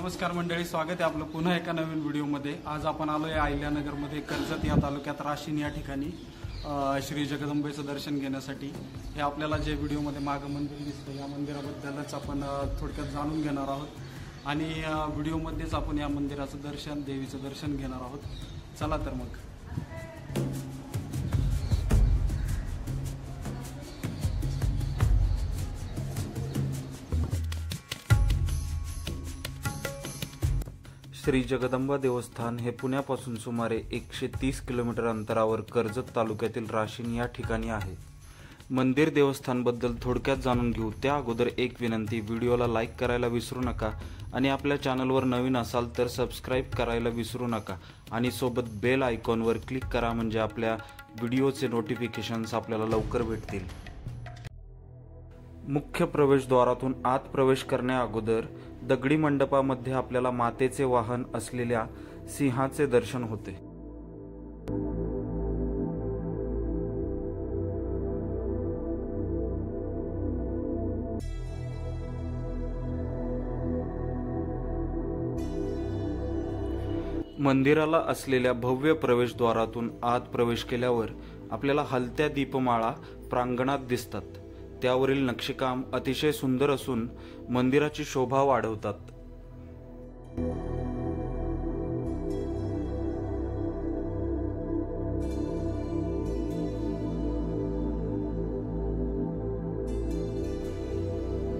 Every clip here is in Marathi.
नमस्कार मंडळी, स्वागत आहे आपलं पुन्हा एका नवीन व्हिडिओमध्ये। आज आपण आलो आहे अहिल्यानगरमध्ये कर्जत या तालुक्यात राशीन या ठिकाणी श्री जगदंबेचं दर्शन घेण्यासाठी। हे आपल्याला जे व्हिडिओमध्ये मागं मंदिर दिसतं या मंदिराबद्दलच आपण थोडक्यात जाणून घेणार आहोत आणि व्हिडिओमध्येच आपण या मंदिराचं दर्शन, देवीचं दर्शन घेणार आहोत। चला तर मग। श्री जगदंबा देवस्थान हे पुण्यापासून सुमारे 130 किलोमीटर अंतरावर कर्जत तालुक्यातील राशीन या ठिकाणी आहे। मंदिर देवस्थानबद्दल थोडक्यात जाणून घेऊ त्या अगोदर एक विनंती, व्हिडिओला लाईक करायला विसरू नका आणि आपल्या चॅनलवर नवीन असाल तर सबस्क्राईब करायला विसरू नका आणि सोबत बेल आयकॉनवर क्लिक करा, म्हणजे आपल्या व्हिडिओचे नोटिफिकेशन्स आपल्याला लवकर भेटतील। मुख्य प्रवेशद्वारातून आत प्रवेश करण्या अगोदर दगडी मंडपामध्ये आपल्याला मातेचे वाहन असलेल्या सिंहाचे दर्शन होते। मंदिराला असलेल्या भव्य प्रवेशद्वारातून आत प्रवेश केल्यावर आपल्याला हलत्या दीपमाळा प्रांगणात दिसतात। त्यावरील नक्षीकाम अतिशय सुंदर असून मंदिराची शोभा वाढवतात।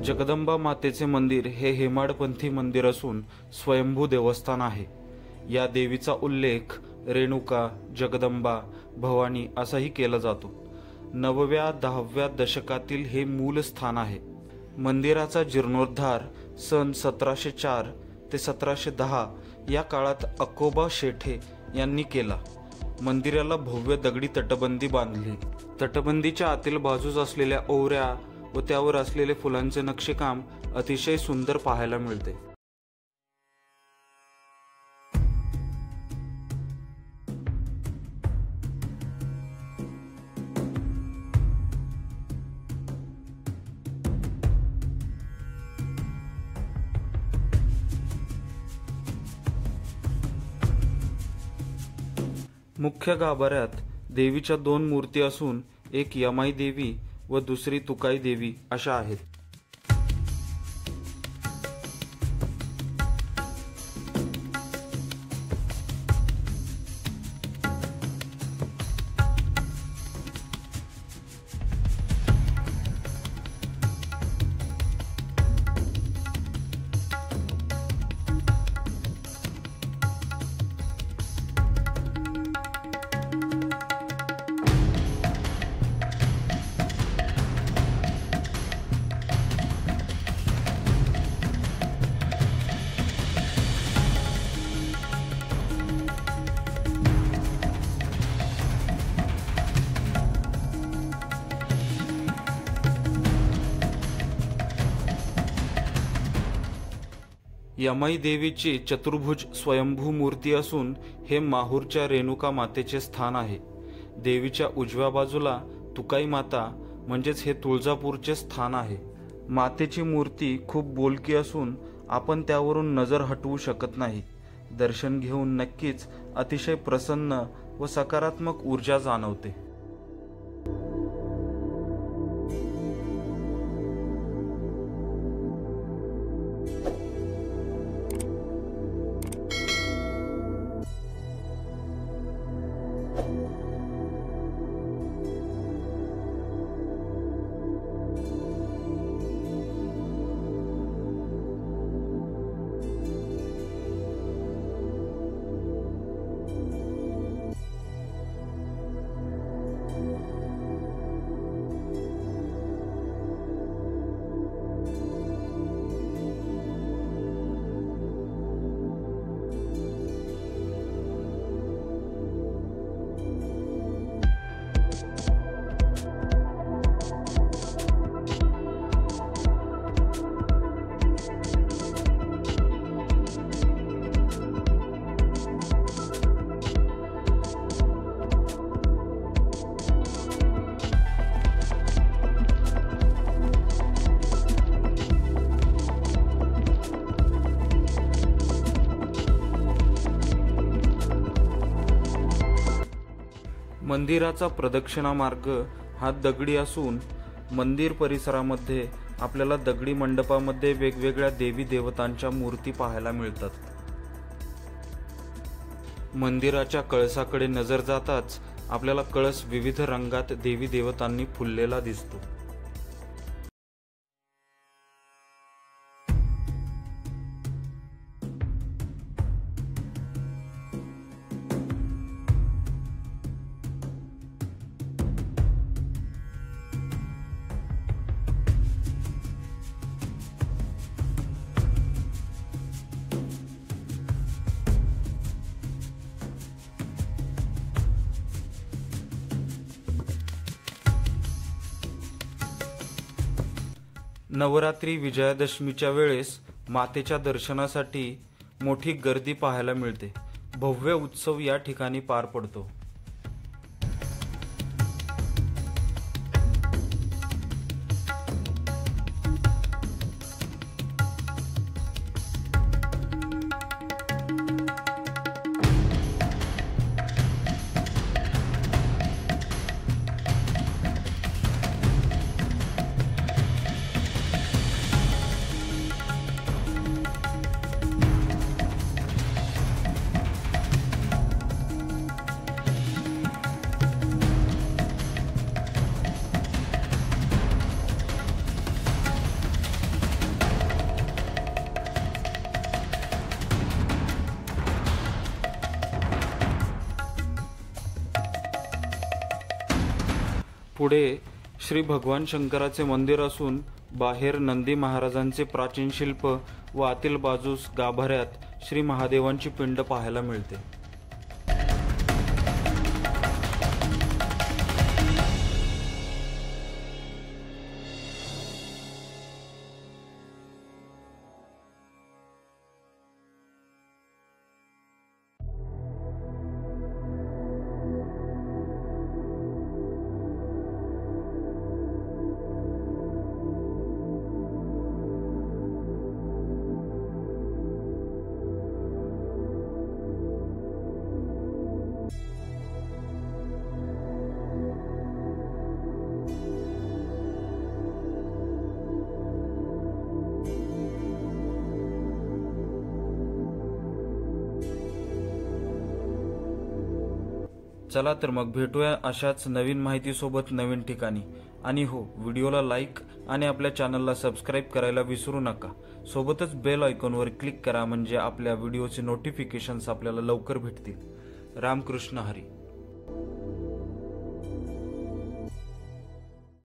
जगदंबा मातेचे मंदिर हे हेमाडपंथी मंदिर असून स्वयंभू देवस्थान आहे। या देवीचा उल्लेख रेणुका, जगदंबा, भवानी असाही केला जातो। 9व्या-10व्या दशकातील हे मूल स्थान आहे। मंदिराचा जीर्णोद्धार सन 1704 ते 1710 या काळात अकोबा शेठे यांनी केला। मंदिराला भव्य दगडी तटबंदी बांधली। तटबंदीच्या आतील बाजूस असलेल्या ओवऱ्या व त्यावर असलेले फुलांचे नक्षीकाम अतिशय सुंदर पाहायला मिळते। मुख्य गाभाऱ्यात देवीच्या 2 मूर्ती असून एक यमाई देवी व दुसरी तुकाई देवी अशा आहेत। यमाई देवीची चतुर्भुज स्वयंभू मूर्ती असून हे माहूरच्या रेणुका मातेचे स्थान आहे। देवीच्या उजव्या बाजूला तुकाई माता म्हणजेच हे तुळजापूरचे स्थान आहे। मातेची मूर्ती खूप बोलकी असून आपण त्यावरून नजर हटवू शकत नाही। दर्शन घेऊन नक्कीच अतिशय प्रसन्न व सकारात्मक ऊर्जा जाणवते। मंदिराचा प्रदक्षिणा मार्ग हा दगडी असून मंदिर परिसरामध्ये आपल्याला दगडी मंडपामध्ये वेगवेगळ्या देवी देवतांच्या मूर्ती पाहायला मिळतात. मंदिराच्या कळसाकडे नजर जाताच आपल्याला कळस विविध रंगात देवी देवतांनी फुललेला दिसतो. नवरात्री विजयादशमीच्या वेळेस मातेच्या दर्शनासाठी मोठी गर्दी पाहायला मिळते. भव्य उत्सव या ठिकाणी पार पडतो. पुढे श्री भगवान शंकराचे मंदिर असून बाहेर नंदी महाराजांचे प्राचीन शिल्प व आतील बाजूस गाभाऱ्यात श्री महादेवांची पिंड पाहायला मिळते. चला तर मग भेटूया अशाच नवीन माहितीसोबत नवीन ठिकाणी. आणि हो, व्हिडिओला लाईक आणि आपल्या चॅनलला सबस्क्राईब करायला विसरू नका. सोबतच बेल आयकॉनवर क्लिक करा म्हणजे आपल्या व्हिडिओचे नोटिफिकेशन्स आपल्याला लवकर भेटतील. रामकृष्ण हरी.